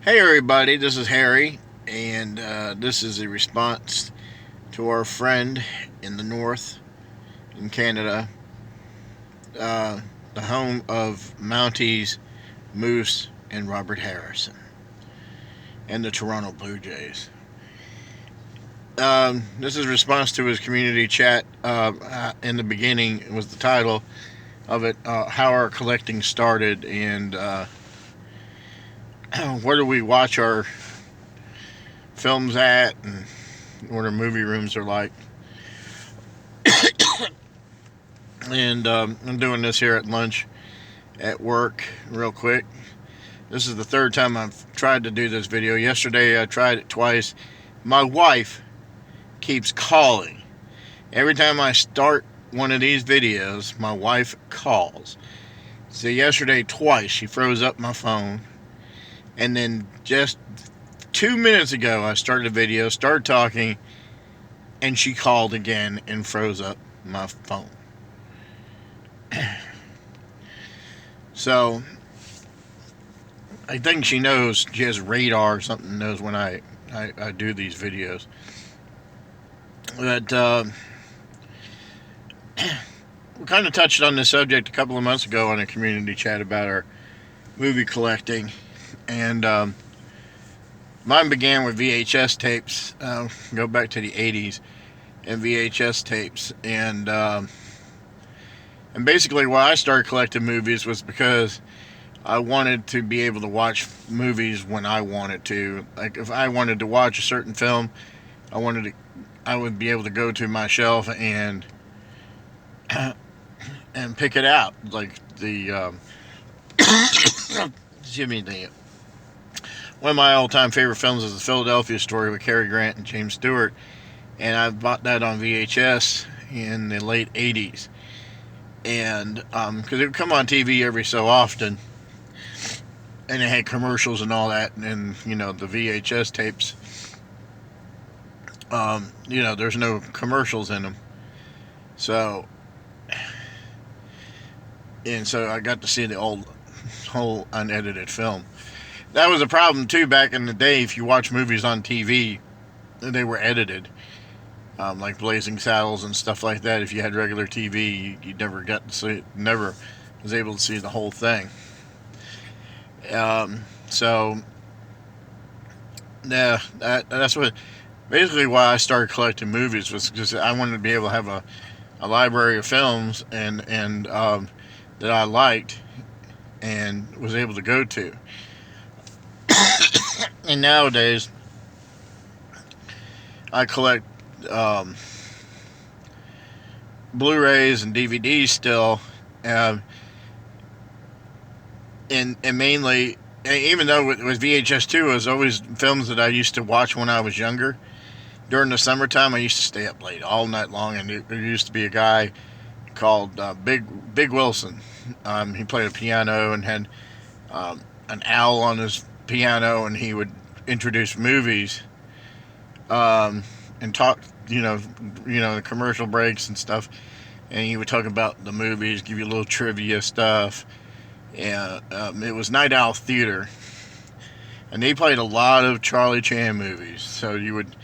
Hey everybody, this is Harry, and this is a response to our friend in the north, in Canada, uh, the home of Mounties, Moose, and Robert Harrison, and the Toronto Blue Jays. This is a response to his community chat. In the beginning was the title of it, how our collecting started, and where do we watch our films at, and what our movie rooms are like. And I'm doing this here at lunch at work, real quick. This is the third time I've tried to do this video. Yesterday I tried it twice. My wife keeps calling. Every time I start one of these videos, my wife calls. So yesterday twice she froze up my phone. And then just 2 minutes ago I started a video, started talking, and she called again and froze up my phone. So I think she knows, she has radar or something, knows when I do these videos. But we kind of touched on this subject a couple of months ago on a community chat about our movie collecting. And mine began with VHS tapes, go back to the 80s, and VHS tapes. And basically why I started collecting movies was because I wanted to be able to watch movies when I wanted to. Like if I wanted to watch a certain film, I would be able to go to my shelf and pick it out. Like the excuse me, the one of my all-time favorite films is the Philadelphia Story with Cary Grant and James Stewart, and I bought that on VHS in the late '80s, and because it would come on TV every so often, and it had commercials and all that, and the VHS tapes, there's no commercials in them, so I got to see the whole unedited film. That was a problem too back in the day. If you watch movies on TV, they were edited, like Blazing Saddles and stuff like that. If you had regular TV, you never got to see, never was able to see the whole thing. So yeah, that's what basically why I started collecting movies, was because I wanted to be able to have a library of films and that I liked and was able to go to. And nowadays, I collect um, Blu-rays and DVDs still, uh, and mainly, even though with VHS 2, it was always films that I used to watch when I was younger. During the summertime, I used to stay up late all night long, and there used to be a guy called Big Wilson. He played a piano and had an owl on his piano, and he would introduce movies, and talk, the commercial breaks and stuff. And he would talk about the movies, give you a little trivia stuff. And it was Night Owl Theater, and they played a lot of Charlie Chan movies. So you would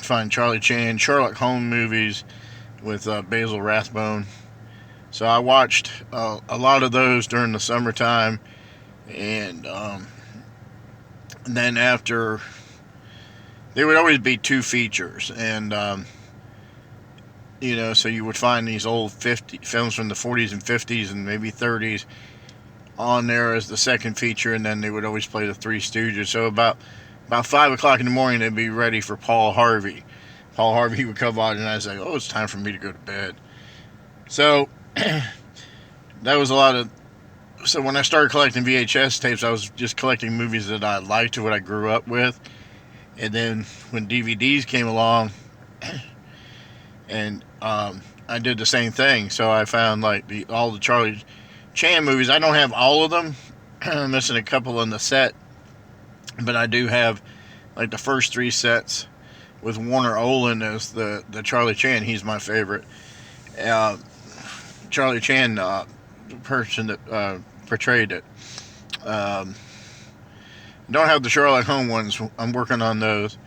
find Charlie Chan, Sherlock Holmes movies with Basil Rathbone. So I watched a lot of those during the summertime, and then after, there would always be two features, and so you would find these old films from the 40s and 50s and maybe 30s on there as the second feature, and then they would always play the Three Stooges. So about 5 o'clock in the morning, they'd be ready for Paul Harvey. Paul Harvey would come on, and I'd say, "Oh, it's time for me to go to bed." So that was a lot of. So when I started collecting VHS tapes, I was just collecting movies that I liked, or what I grew up with. And then when DVDs came along, and I did the same thing. So I found like all the Charlie Chan movies. I don't have all of them. I'm missing a couple in the set, but I do have like the first three sets with Warner Olin as the Charlie Chan. He's my favorite. Uh, Charlie Chan, the person that portrayed it. Um, Don't have the Sherlock Holmes ones. I'm working on those,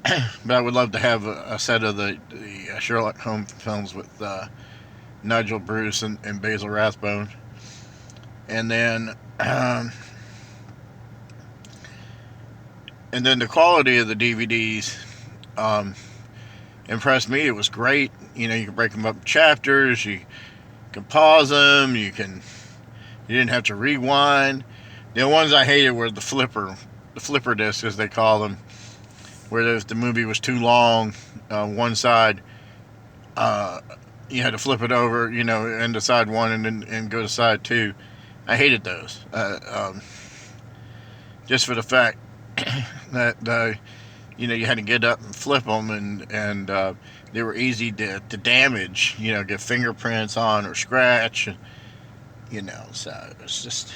but I would love to have a set of the Sherlock Holmes films with Nigel Bruce and Basil Rathbone, and then the quality of the DVDs impressed me. It was great. You know, you can break them up in chapters. You can pause them. You didn't have to rewind. The ones I hated were the flipper discs, as they call them, where if the movie was too long, one side, you had to flip it over, you know, end to side one and go to side two. I hated those, just for the fact that you know, you had to get up and flip them, and they were easy to damage. You know, get fingerprints on or scratch, you know. So it's just.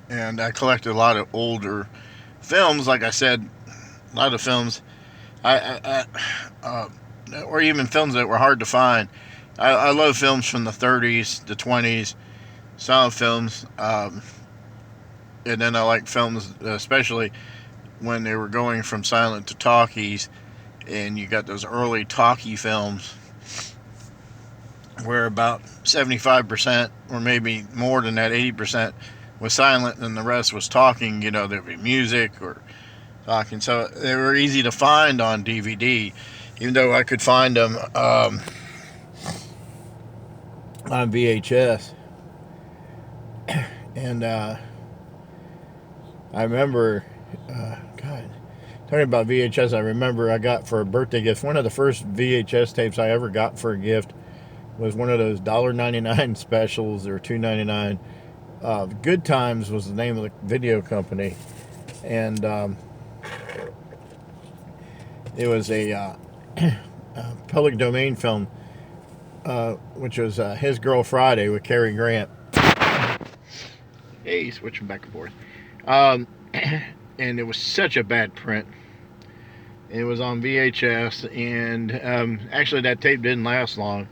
And I collected a lot of older films. Like I said, a lot of films, or even films that were hard to find. I love films from the 30s, the 20s, silent films, and then I like films, especially when they were going from silent to talkies, and you got those early talkie films where about 75%, or maybe more than that, 80%, was silent and the rest was talking. You know, there'd be music or talking. So they were easy to find on DVD, even though I could find them on VHS. And I remember, God, talking about VHS, I remember I got for a birthday gift, one of the first VHS tapes I ever got for a gift was one of those $1.99 specials, or $2.99. Good Times was the name of the video company, and it was a public domain film, which was His Girl Friday with Cary Grant. Hey, switching back and forth. And it was such a bad print. It was on VHS, and actually that tape didn't last long.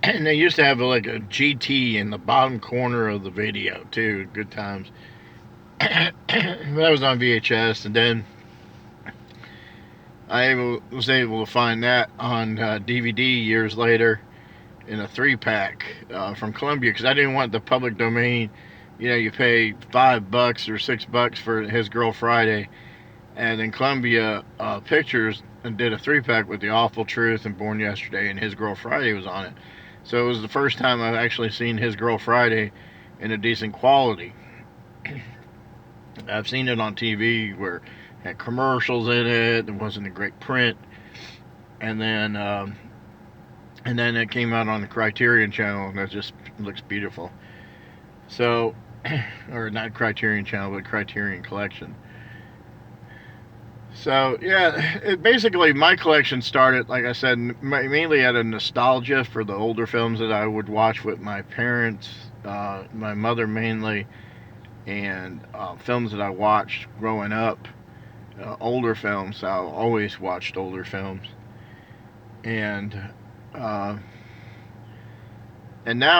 And they used to have like a GT in the bottom corner of the video too. Good Times. That was on VHS, and then I was able to find that on DVD years later in a 3-pack from Columbia, because I didn't want the public domain. You know, you pay $5 or $6 for His Girl Friday, and then Columbia Pictures did a 3-pack with The Awful Truth and Born Yesterday, and His Girl Friday was on it. So it was the first time I've actually seen His Girl Friday in a decent quality. I've seen it on TV where it had commercials in it. It wasn't a great print, and then it came out on the Criterion Channel, and it just looks beautiful. So, or not Criterion Channel, but Criterion Collection. So yeah, basically my collection started, like I said, mainly out of nostalgia for the older films that I would watch with my parents, my mother mainly, and films that I watched growing up, older films. I always watched older films, and now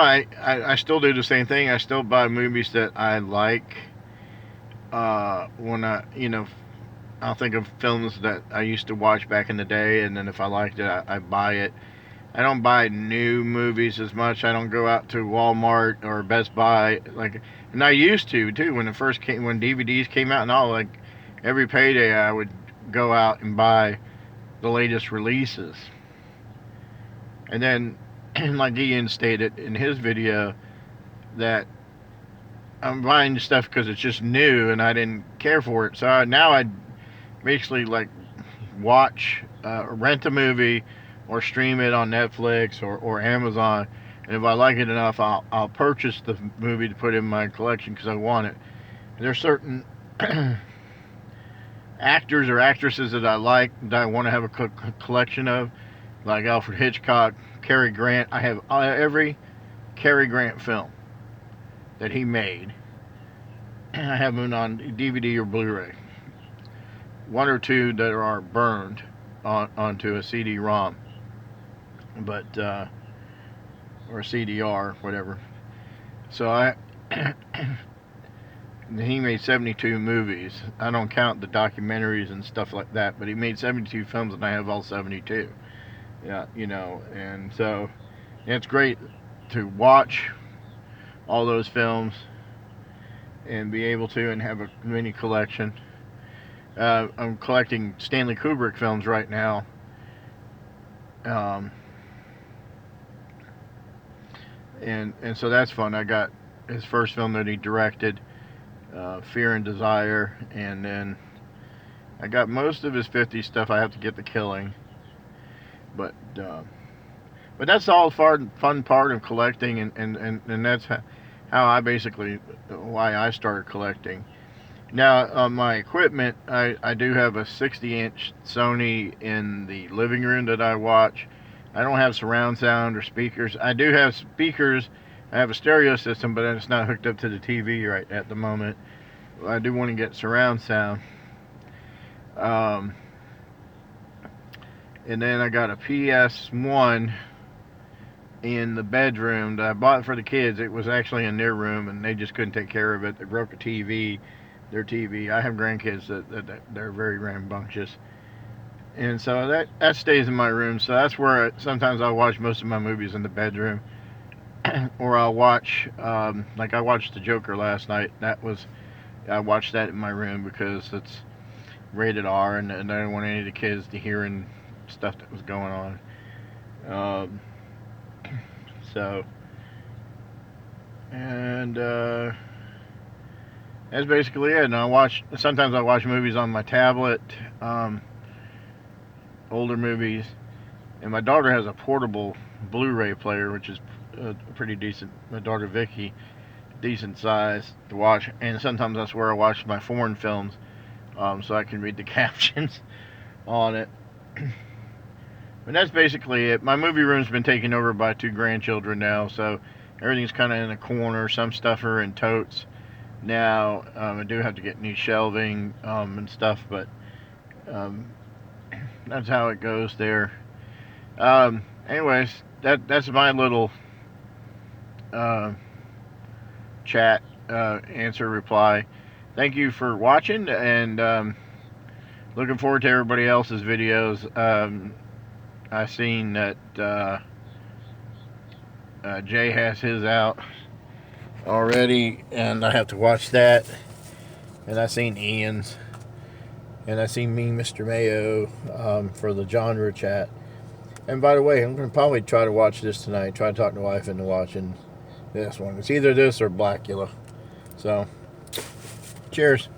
I still do the same thing. I still buy movies that I like. When I'll think of films that I used to watch back in the day, and then if I liked it, I buy it. I don't buy new movies as much. I don't go out to Walmart or Best Buy and I used to too when DVDs came out and all. Like every payday, I would go out and buy the latest releases. And then, like Ian stated in his video, that I'm buying stuff because it's just new and I didn't care for it. So now I basically rent a movie or stream it on Netflix or Amazon, and if I like it enough, I'll purchase the movie to put in my collection because I want it. And there's certain actors or actresses that I like that I want to have a collection of, like Alfred Hitchcock, Cary Grant. I have every Cary Grant film that he made. I have them on DVD or Blu-ray. One or two that are burned onto a CD-ROM, but or a CDR, whatever. So he made 72 movies. I don't count the documentaries and stuff like that, but he made 72 films, and I have all 72. Yeah, you know, and so it's great to watch all those films and be able to and have a mini collection. I'm collecting Stanley Kubrick films right now. Um, and so that's fun. I got his first film that he directed, Fear and Desire, and then I got most of his 50s stuff. I have to get The Killing, but that's all fun part of collecting, and that's how I basically why I started collecting. Now, on my equipment, I do have a 60-inch Sony in the living room that I watch. I don't have surround sound or speakers. I do have speakers. I have a stereo system, but it's not hooked up to the TV right at the moment. I do want to get surround sound. And then I got a PS1 in the bedroom that I bought for the kids. It was actually in their room, and they just couldn't take care of it. They broke a TV, their TV. I have grandkids that they're very rambunctious. And so that stays in my room. So that's where sometimes I'll watch most of my movies in the bedroom. Or I'll watch, like I watched The Joker last night. I watched that in my room because it's rated R, and I didn't want any of the kids to hearing stuff that was going on. And that's basically it. And sometimes I watch movies on my tablet. Older movies, and my daughter has a portable Blu-ray player, which is pretty decent. My daughter Vicky, decent size to watch, and sometimes that's where I watch my foreign films, so I can read the captions on it. But that's basically it. My movie room's been taken over by 2 grandchildren now, so everything's kind of in a corner. Some stuff are in totes now. I do have to get new shelving and stuff, but that's how it goes there. Anyways, that's my little chat answer reply. Thank you for watching, and looking forward to everybody else's videos. I seen that Jay has his out already, and I have to watch that. And I seen Ian's. And I see me, Mr. Mayo, for the genre chat. And by the way, I'm going to probably try to watch this tonight. Try to talk the wife into watching this one. It's either this or Blackula. So, cheers.